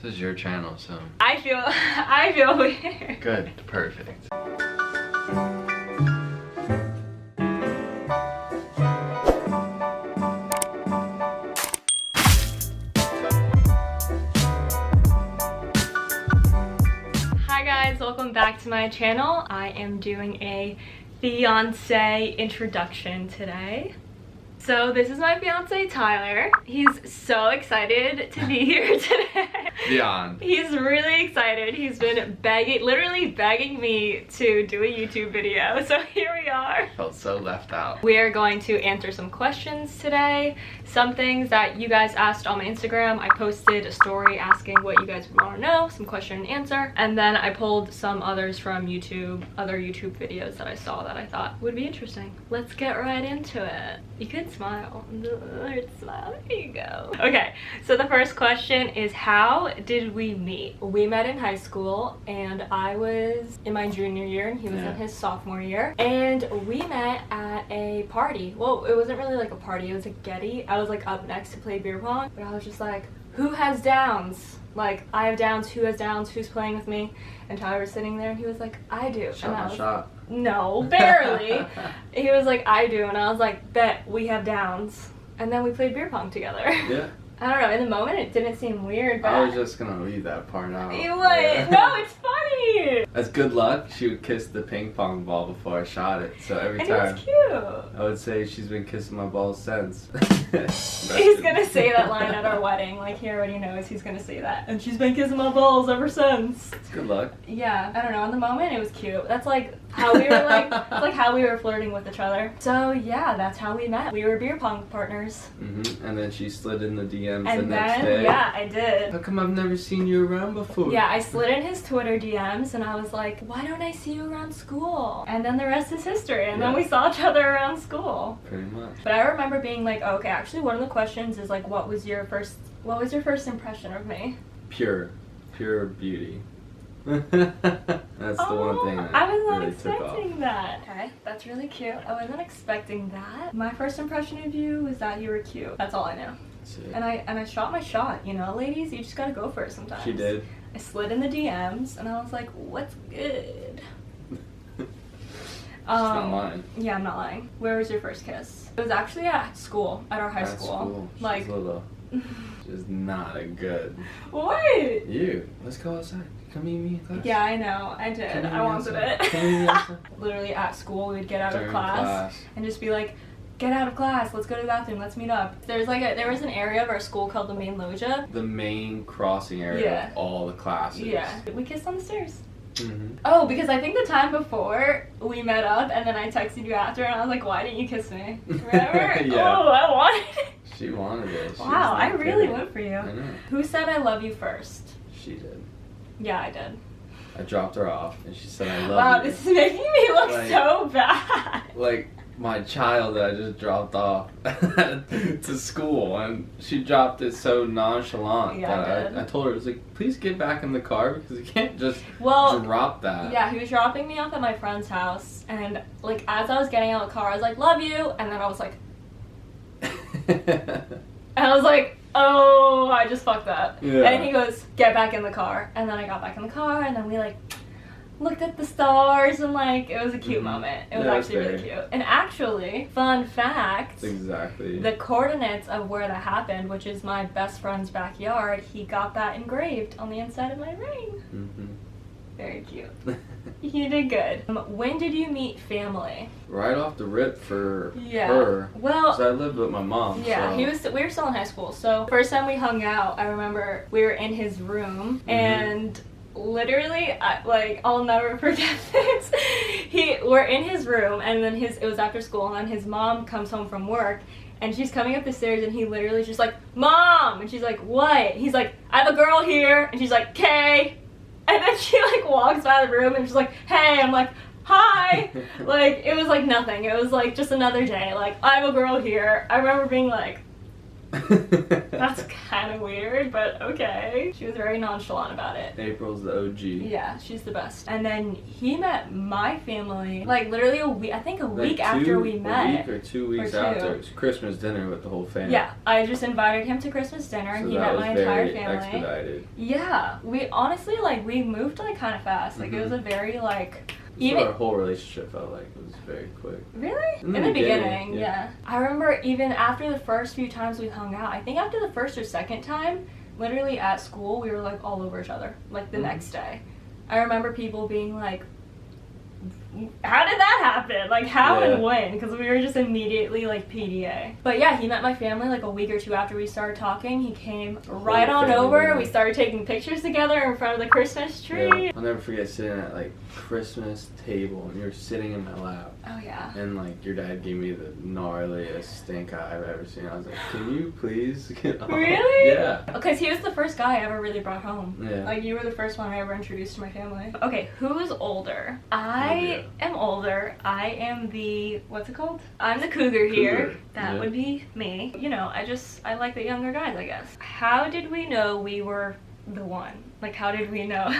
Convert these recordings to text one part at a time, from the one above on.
This is your channel, so. I feel weird. Good, perfect. Hi guys, welcome back to my channel. I am doing a fiancé introduction today. So this is my fiance Tyler. He's so excited to be here today. Beyond. He's really excited. He's been literally begging me to do a YouTube video. So here we are. Felt so left out. We are going to answer some questions today. Some things that you guys asked on my Instagram. I posted a story asking what you guys would want to know, some question and answer. And then I pulled some others from YouTube, other YouTube videos that I saw that I thought would be interesting. Let's get right into it. You could smile. Smile. There you go. Okay, so the first question is, how did we meet? We met in high school, and I was in my junior year and he was in his sophomore year, and we met at a party. Well, it wasn't really like a party, it was a Getty. I was like up next to play beer pong, but I was just like, who has downs? Like, I have downs, who has downs, who's playing with me? And Tyler was sitting there and he was like, I do. Shot my shot. No, barely. He was like, I do, and I was like, bet, we have downs. And then we played beer pong together. Yeah. I don't know, in the moment it didn't seem weird, but I was just gonna leave that part out. You would? Yeah. No, it's funny! As good luck, she would kiss the ping pong ball before I shot it. So every and time, it's cute. I would say she's been kissing my balls since. He's gonna say that line at our wedding. Like, he already knows he's gonna say that. And she's been kissing my balls ever since. It's good luck. Yeah, I don't know. In the moment, it was cute. That's like how we were that's like how we were flirting with each other. So yeah, that's how we met. We were beer pong partners. And then she slid in the DMs And the next day. Yeah, I did. How come I've never seen you around before? Yeah, I slid in his Twitter DMs and I was like, why don't I see you around school? And then the rest is history. And then we saw each other around school. Pretty much. But I remember being like, oh, okay, actually one of the questions is like, what was your first impression of me? Pure beauty. That's the one thing that I was not really expecting that. Okay, that's really cute. I wasn't expecting that. My first impression of you was that you were cute. That's all I knew. And I shot my shot, you know, ladies, you just gotta go for it sometimes. She did. I slid in the DMs and I was like, what's good? She's not lying. Yeah, I'm not lying. Where was your first kiss? It was actually at school, at our high school. Like, she's little. She's not a good. What? You. Let's go outside. Come meet me in class. Yeah, I know. I did. I wanted it. Literally at school, we'd get out of class and just be like, get out of class, let's go to the bathroom, let's meet up. There was an area of our school called the main loggia. The main crossing area of all the classes. Yeah. We kissed on the stairs. Oh, because I think the time before we met up and then I texted you after and I was like, why didn't you kiss me? Remember? Yeah. Oh, I wanted it. She wanted it. Wow, I really went for you. I know. Who said I love you first? She did. Yeah, I did. I dropped her off and she said I love you. Wow, this is making me look so bad. Like my child that I just dropped off to school, and she dropped it so nonchalant that I told her, I was like, please get back in the car because you can't just drop that. Yeah, he was dropping me off at my friend's house, and like as I was getting out of the car, I was like, love you, and then I was like, and I was like, oh, I just fucked up. Yeah. And he goes, get back in the car, and then I got back in the car, and then we like looked at the stars, and like it was a cute moment. It was actually really cute. And actually, fun fact, exactly the coordinates of where that happened, which is my best friend's backyard, he got that engraved on the inside of my ring. Very cute. You did good. When did you meet family? Right off the rip for her. Well, so I lived with my mom. Yeah, so. We were still in high school. So first time we hung out, I remember we were in his room and literally, I'll never forget this. We're in his room, and then it was after school, and then his mom comes home from work, and she's coming up the stairs, and he literally just like, Mom! And she's like, what? He's like, I have a girl here, and she's like, Kay. And then she like walks by the room, and she's like, hey. I'm like, hi. Like, it was like nothing. It was like just another day. Like, I have a girl here. I remember being like, That's kind of weird, but okay. She was very nonchalant about it. April's the OG. Yeah, she's the best. And then he met my family, like literally a week, I think a week after we met. A week or 2 weeks after. It was Christmas dinner with the whole family. Yeah, I just invited him to Christmas dinner and he met my entire family. Expedited. Yeah, we honestly, like, we moved like kind of fast. Like, it was a very, like, even our whole relationship felt like it was very quick. Really? In the beginning, yeah. I remember even after the first few times we hung out, I think after the first or second time, literally at school, we were like all over each other, like the next day. I remember people being like, how did that happen? Like, how and when? Because we were just immediately, like, PDA. But yeah, he met my family, like, a week or two after we started talking. He came right on over. We started taking pictures together in front of the Christmas tree. Yeah. I'll never forget sitting at, like, Christmas table, and you're sitting in my lap. Oh, yeah. And, like, your dad gave me the gnarliest stink eye I've ever seen. I was like, can you please get off? Really? Yeah. Because he was the first guy I ever really brought home. Yeah. Like, you were the first one I ever introduced to my family. Okay, who's older? I am older. I am the, what's it called? I'm the cougar here. That would be me. You know, I like the younger guys, I guess. How did we know we were the one? Like, how did we know?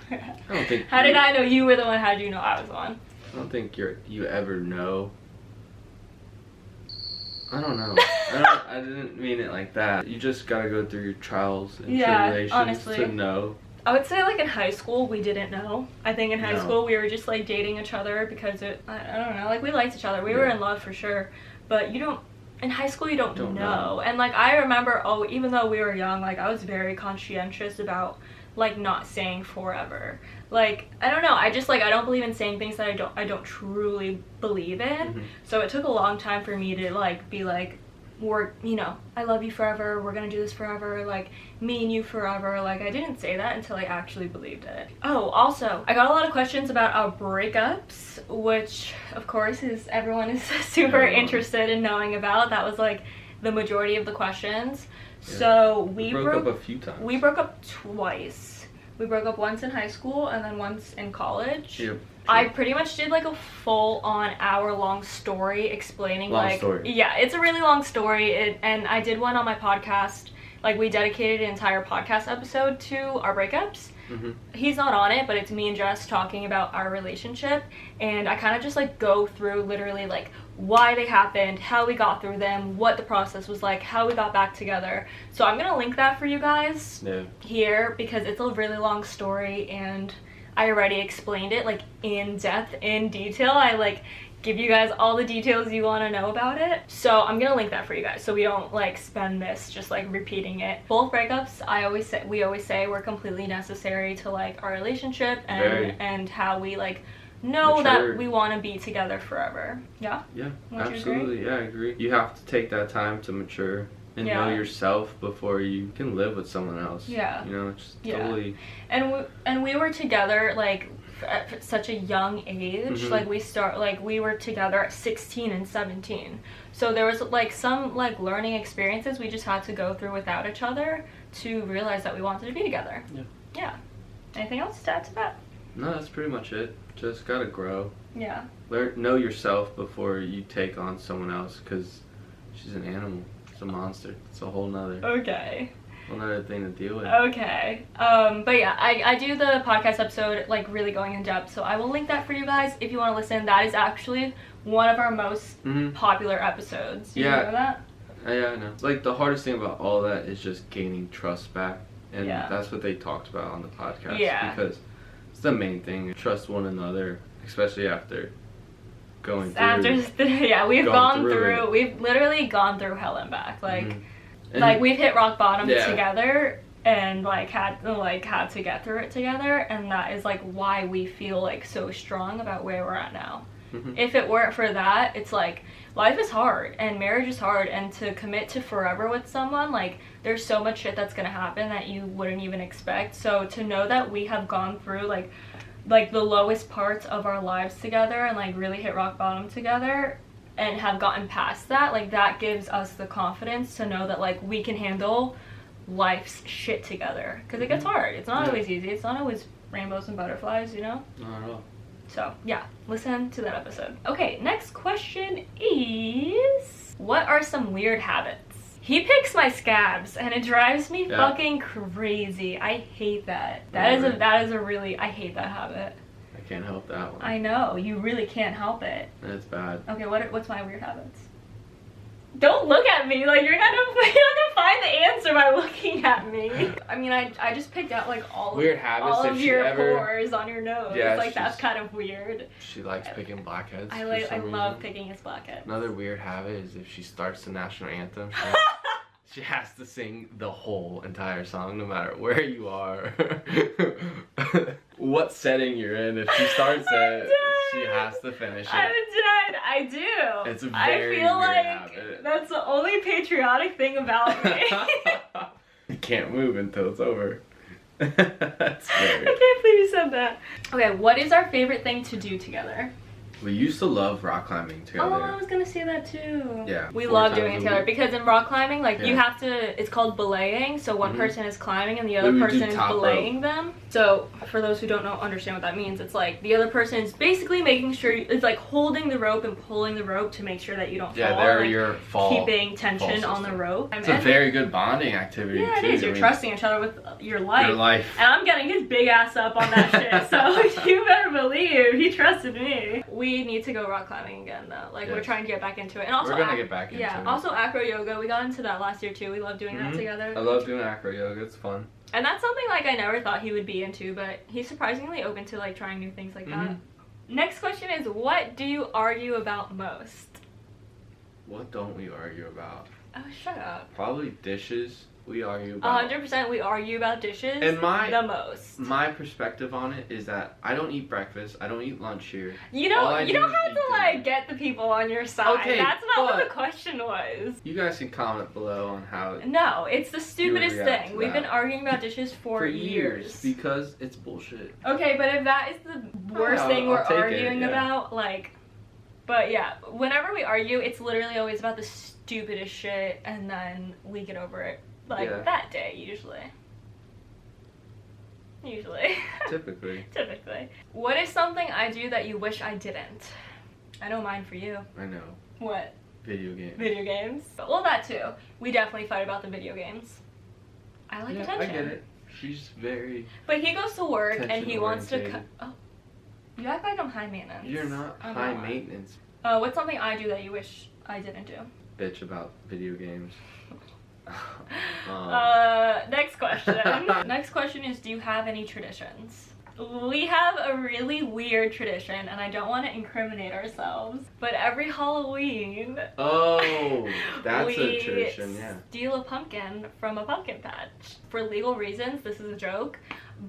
How did I know you were the one? How did you know I was the one? I don't think you ever know. I don't know. I didn't mean it like that. You just gotta go through your trials and tribulations honestly. To know. I would say, like, in high school, we didn't know. I think in high school, we were just, like, dating each other because I don't know, like, we liked each other. We were in love for sure. But in high school, you don't know. And, like, I remember, even though we were young, like, I was very conscientious about, like, not saying forever. Like, I don't know, I don't believe in saying things that I don't truly believe in. So it took a long time for me to, like, be like, I love you forever, we're gonna do this forever, like, me and you forever. Like, I didn't say that until I actually believed it. Oh, also, I got a lot of questions about our breakups, which, of course, everyone is super interested in knowing about. That was, like, the majority of the questions. Yeah. So we broke up a few times. We broke up twice. We broke up once in high school and then once in college. Yep. I pretty much did, like, a full-on hour-long story explaining, story. Yeah, it's a really long story, and I did one on my podcast. Like, we dedicated an entire podcast episode to our breakups. He's not on it, but it's me and Jess talking about our relationship, and I kind of just, like, go through literally, like, why they happened, how we got through them, what the process was like, how we got back together. So I'm gonna link that for you guys here, because it's a really long story, and I already explained it, like, in depth, in detail. I, like, give you guys all the details you want to know about it. So I'm gonna link that for you guys so we don't, like, spend this just, like, repeating it. Both breakups, we always say were completely necessary to, like, our relationship and how we, like, know that we want to be together forever. Yeah? Yeah, absolutely. Yeah, I agree. You have to take that time to mature and know yourself before you can live with someone else. Yeah. You know, it's totally... And we were together, like, at such a young age. Like, we were together at 16 and 17. So there was, like, some, like, learning experiences we just had to go through without each other to realize that we wanted to be together. Yeah. Anything else to add to that? No, that's pretty much it. Just gotta grow. Yeah. Know yourself before you take on someone else, because she's an animal. It's a monster. It's a whole nother. Okay. Whole nother thing to deal with. Okay. But yeah, I do the podcast episode, like, really going in depth, so I will link that for you guys if you want to listen. That is actually one of our most popular episodes. You know that? Yeah, I know. Like, the hardest thing about all that is just gaining trust back, and that's what they talked about on the podcast. Yeah. Because it's the main thing. Trust one another, especially after going through. We've literally gone through hell and back. Like, we've hit rock bottom together and, like, had to get through it together, and that is, like, why we feel, like, so strong about where we're at now. If it weren't for that, it's like, life is hard and marriage is hard, and to commit to forever with someone, like, there's so much shit that's gonna happen that you wouldn't even expect. So to know that we have gone through, like the lowest parts of our lives together and, like, really hit rock bottom together and have gotten past that, like, that gives us the confidence to know that, like, we can handle life's shit together, because it gets hard. It's not always easy. It's not always rainbows and butterflies, you know? Not at all. So yeah, listen to that episode. Okay, next question is, what are some weird habits He picks my scabs and it drives me fucking crazy. I hate that. That is a really, I hate that habit. I can't help that one. I know, you really can't help it. It's bad. Okay, what's my weird habits? Don't look at me, like you're gonna find the answer by looking at me. I mean, I just picked out like all weird habits all of your pores on your nose. Yeah, like that's kind of weird. She likes picking blackheads. I love picking his blackheads. Another weird habit is if she starts the national anthem, she has to sing the whole entire song, no matter where you are, what setting you're in. If she starts it, she has to finish it. I'm dead. I do. It's a very weird habit. That's the only patriotic thing about me. You can't move until it's over. That's scary. I can't believe you said that. Okay, what is our favorite thing to do together? We used to love rock climbing together. Oh, I was gonna say that too. Yeah. We love doing it together because in rock climbing, like you have to, it's called belaying. So one person is climbing and the other person is belaying them. So for those who don't understand what that means, it's like the other person is basically making sure, it's like holding the rope and pulling the rope to make sure that you don't fall. Yeah, they're your fall. Keeping tension on the rope. It's a very good bonding activity too. Yeah, it is. You're trusting each other with your life. And I'm getting his big ass up on that shit. So you better believe he trusted me. We need to go rock climbing again though. Like we're trying to get back into it. And also we're gonna get back into it. Yeah, also acro yoga. We got into that last year too. We love doing that together. I love doing acro yoga. It's fun. And that's something like I never thought he would be into, but he's surprisingly open to like trying new things like that. Next question is, what do you argue about most? What don't we argue about? Oh, shut up. Probably dishes. We argue about 100%. We argue about dishes. And the most. My perspective on it is that I don't eat breakfast. I don't eat lunch here. You don't have to like get the people on your side. Okay, that's not what the question was. You guys can comment below on how. No, it's the stupidest thing. We've been arguing about dishes for years. Because it's bullshit. Okay, but if that is the worst thing we're arguing about, like, but yeah, whenever we argue, it's literally always about the stupidest shit, and then we get over it. Like that day, usually. Typically. What is something I do that you wish I didn't? I know mine for you. I know. What? Video games. Well, that too. We definitely fight about the video games. I like attention. I get it. She's very. But he goes to work and he wants to. Oh, you act like I'm high maintenance. You're not high maintenance. What's something I do that you wish I didn't do? Bitch about video games. Next question. Next question is, do you have any traditions? We have a really weird tradition, and I don't want to incriminate ourselves, but every Halloween, that's a tradition, yeah. Steal a pumpkin from a pumpkin patch. For legal reasons, this is a joke,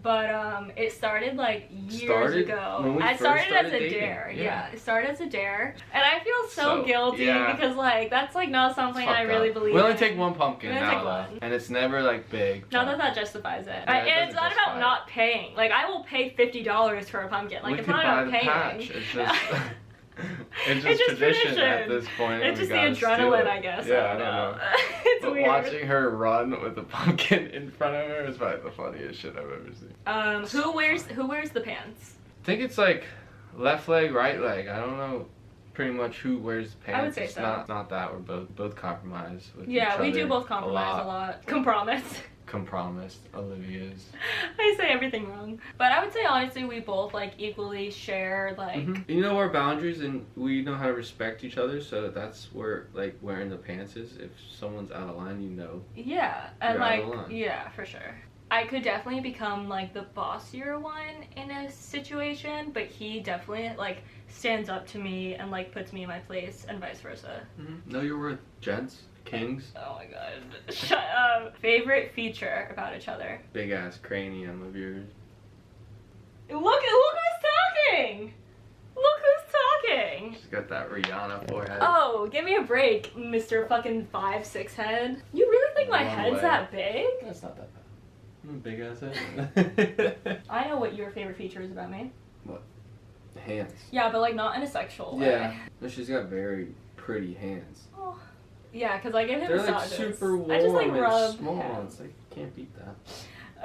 but it started like years ago. I started as a dare. Yeah, it started as a dare, and I feel so guilty because like that's like not something I really believe in. We only take one pumpkin now, and it's never like big. Not that justifies it. And it's not about not paying. Like I will pay $50 for a pumpkin. Like it's not about paying. It's just tradition at this point. It's just the adrenaline, I guess. Yeah, I don't know. It's but weird. Watching her run with a pumpkin in front of her is probably the funniest shit I've ever seen. Who wears the pants? I think it's like left leg, right leg. I don't know pretty much who wears the pants. I would say so. Not that we're both compromise with each other. We do both compromise a lot. Compromised, Olivia's. I say everything wrong. But I would say honestly we both like equally share like You know our boundaries and we know how to respect each other, so that's where like wearing the pants is. If someone's out of line, you know. Yeah. And like yeah, for sure. I could definitely become like the bossier one in a situation, but he definitely like stands up to me and like puts me in my place and vice versa. Know your worth, gents. Kings. Oh my god. Shut up. Favorite feature about each other? Big ass cranium of yours. Look who's talking! Look who's talking! She's got that Rihanna forehead. Oh, give me a break, Mr. fucking 5'6" head. You really think my head's that big? That's not that bad. Big ass head. I know what your favorite feature is about me. What? Hands. Yeah, but like not in a sexual way. Yeah. No, she's got very pretty hands. Oh. Yeah, because I give him massages. They're like super warm. I just like rub and small. It's like, you can't beat that.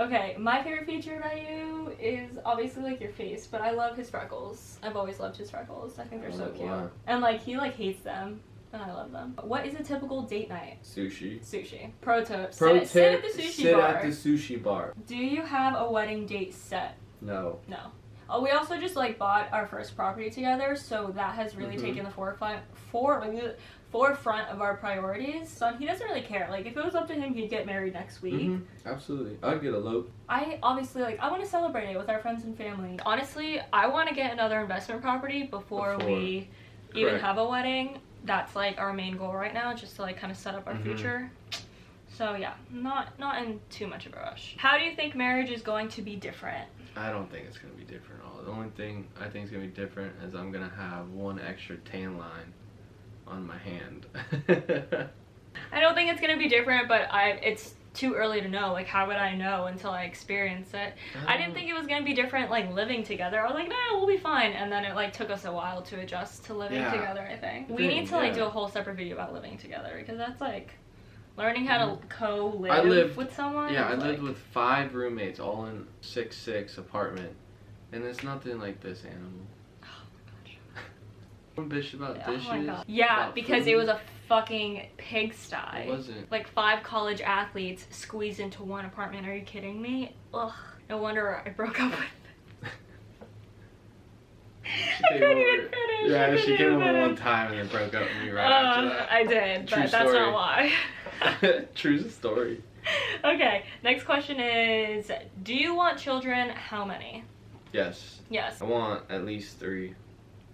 Okay, my favorite feature about you is obviously like your face, but I love his freckles. I've always loved his freckles. I think they're so cute. Wow. And like he like hates them. And I love them. What is a typical date night? Sushi. Sushi. Pro tip. Sit at the sushi bar. Sit at the sushi bar. Do you have a wedding date set? No. No. We also just like bought our first property together, so that has really taken the forefront of our priorities. So he doesn't really care. Like if it was up to him, he'd get married next week. Absolutely. I'd get eloped. I obviously I want to celebrate it with our friends and family. Honestly, I want to get another investment property before we even have a wedding. That's like our main goal right now, just to like kind of set up our future. So yeah, not in too much of a rush. How do you think marriage is going to be different? I don't think it's going to be different at all. The only thing I think is going to be different is I'm going to have one extra tan line on my hand. I don't think it's going to be different, but it's too early to know. Like, how would I know until I experience it? I didn't think it was going to be different, like, living together. I was like, nah, we'll be fine. And then it, like, took us a while to adjust to living together, I think. We need to, like, do a whole separate video about living together, because that's, like... Learning how to co-live with someone? Yeah, I lived with 5 roommates, all in 6'6" apartment. And it's nothing like this animal. Oh my gosh. One bitch about dishes. Oh my god. Yeah, because it was a fucking pigsty. It wasn't. Like 5 college athletes squeezed into one apartment. Are you kidding me? Ugh. No wonder I broke up with I couldn't even finish. Yeah, she came over one time and then broke up with me right after that. I did, but that's not why. True story. Okay, next question is, do you want children? How many? Yes. Yes. I want at least 3.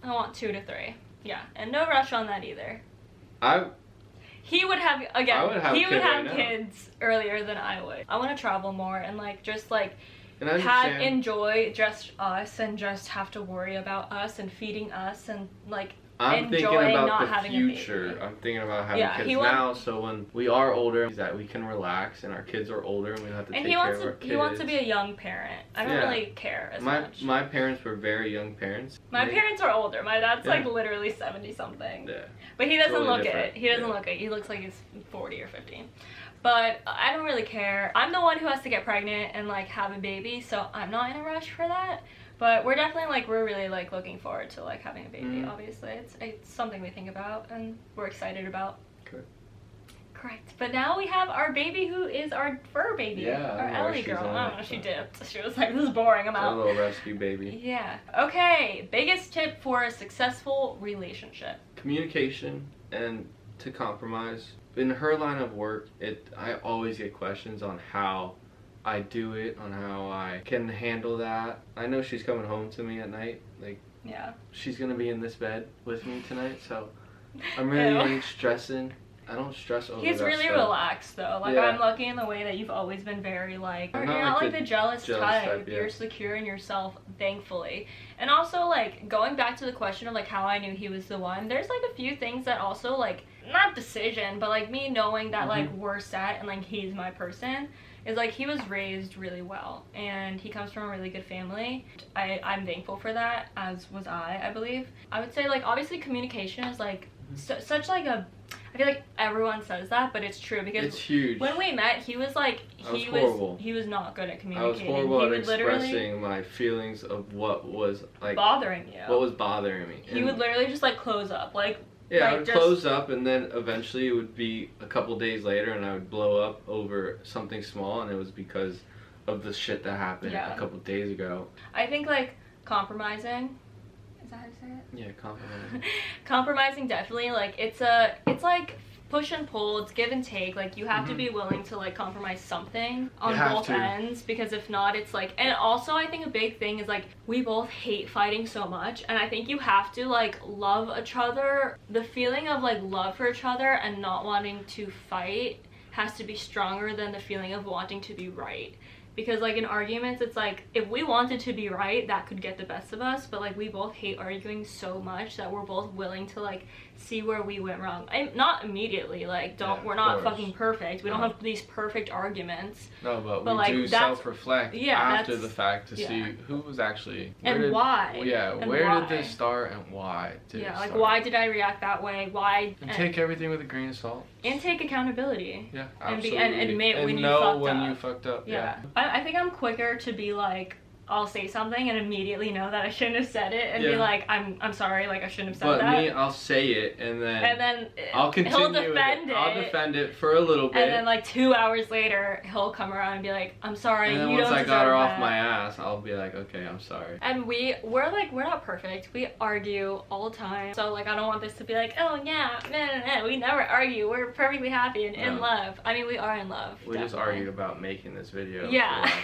I want 2 to 3. Yeah, and no rush on that either. He would have, again, he would have kids earlier than I would. I want to travel more and like just like enjoy just us and just have to worry about us and feeding us and like I'm thinking about the future. I'm thinking about having kids now, so when we are older, that we can relax and our kids are older and we don't have to take care of our kids. He wants to be a young parent. I don't really care as much. My parents were very young parents. My parents are older. My dad's like literally 70 something. Yeah. But he doesn't look it. He doesn't look it. He looks like he's 40 or 50. But I don't really care. I'm the one who has to get pregnant and like have a baby, so I'm not in a rush for that. But we're definitely like, we're really like looking forward to like having a baby, obviously. It's something we think about and we're excited about. Correct. But now we have our baby who is our fur baby. Our Ellie girl. I don't know, she dipped. She was like, this is boring, I'm out. A little rescue baby. Yeah. Okay, biggest tip for a successful relationship. Communication and to compromise. In her line of work, I always get questions on how I do it, on how I can handle that. I know she's coming home to me at night. Like, she's gonna be in this bed with me tonight, so I'm really stressing. I don't stress over He's really relaxed though. Like I'm lucky in the way that you've always been very like, you're not like the jealous type. You're secure in yourself, thankfully. And also like going back to the question of like how I knew he was the one, there's like a few things that also like, not decision, but like me knowing that like we're set and like he's my person is like he was raised really well and he comes from a really good family. I'm thankful for that, as was I believe. I would say like obviously communication is like such like a, I feel like everyone says that, but it's true because it's huge. When we met, he was like, he was not good at communicating. I was horrible at expressing my feelings of what was like bothering you. What was bothering me. He would literally just like close up, like. Yeah, I would close up and then eventually it would be a couple days later and I would blow up over something small, and it was because of the shit that happened a couple days ago. I think like compromising, is that how you say it? Yeah, compromising. Compromising, definitely. Like it's like push and pull, it's give and take. Like you have to be willing to like compromise something on both ends, because if not it's like, and also I think a big thing is like we both hate fighting so much, and I think you have to like love each other. The feeling of like love for each other and not wanting to fight has to be stronger than the feeling of wanting to be right. Because like in arguments, it's like if we wanted to be right, that could get the best of us, but like we both hate arguing so much that we're both willing to like see where we went wrong. Not immediately, like we're not fucking perfect. We don't have these perfect arguments. No, but we like, do self-reflect after the fact to see who was actually why. Yeah, where did this start and why did it start? Why did I react that way? Why? And take everything with a grain of salt. And take accountability. Yeah, absolutely. And admit when you fucked up. Yeah. I think I'm quicker to be like, I'll say something and immediately know that I shouldn't have said it and be like, I'm sorry, like I shouldn't have said that. But me, I'll say it and then I'll continue. He'll defend it. I'll defend it for a little bit. And then like 2 hours later, he'll come around and be like, I'm sorry, and then you don't once I got her that. off my ass, I'll be like, okay, I'm sorry. And we're not perfect. We argue all the time. So like I don't want this to be like, oh yeah, no. We never argue. We're perfectly happy and in love. I mean, we are in love. We just argued about making this video for the last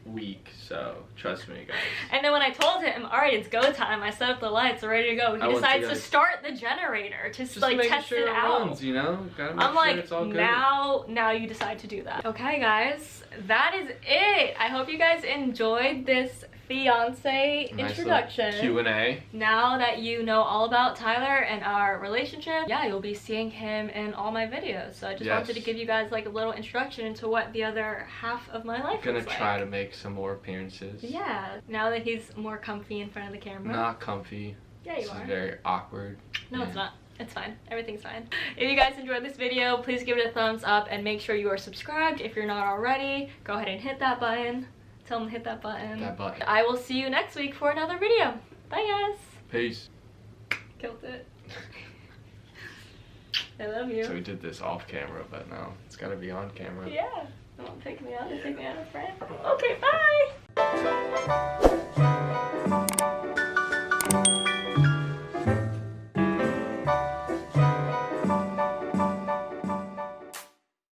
week, so trust me, guys. And then when I told him, all right, it's go time, I set up the lights, we're ready to go. He decides to start the generator to just like test it out. Runs, you know? Gotta make I'm sure like, it's all good. now you decide to do that. Okay, guys, that is it. I hope you guys enjoyed this fiance introduction. Q&A. Now that you know all about Tyler and our relationship, yeah, you'll be seeing him in all my videos. So I just wanted to give you guys like a little introduction into what the other half of my life is like. I'm gonna try to make some more appearances. Yeah, now that he's more comfy in front of the camera. Not comfy. Yeah, you are. This is very awkward. No, it's not. It's fine. Everything's fine. If you guys enjoyed this video, please give it a thumbs up and make sure you are subscribed. If you're not already, go ahead and hit that button. Tell them to hit that button. I will see you next week for another video. Bye, guys. Peace. Killed it. I love you. So we did this off camera, but now it's gotta be on camera. Yeah. Don't take me out. Take me out of frame. Okay, bye.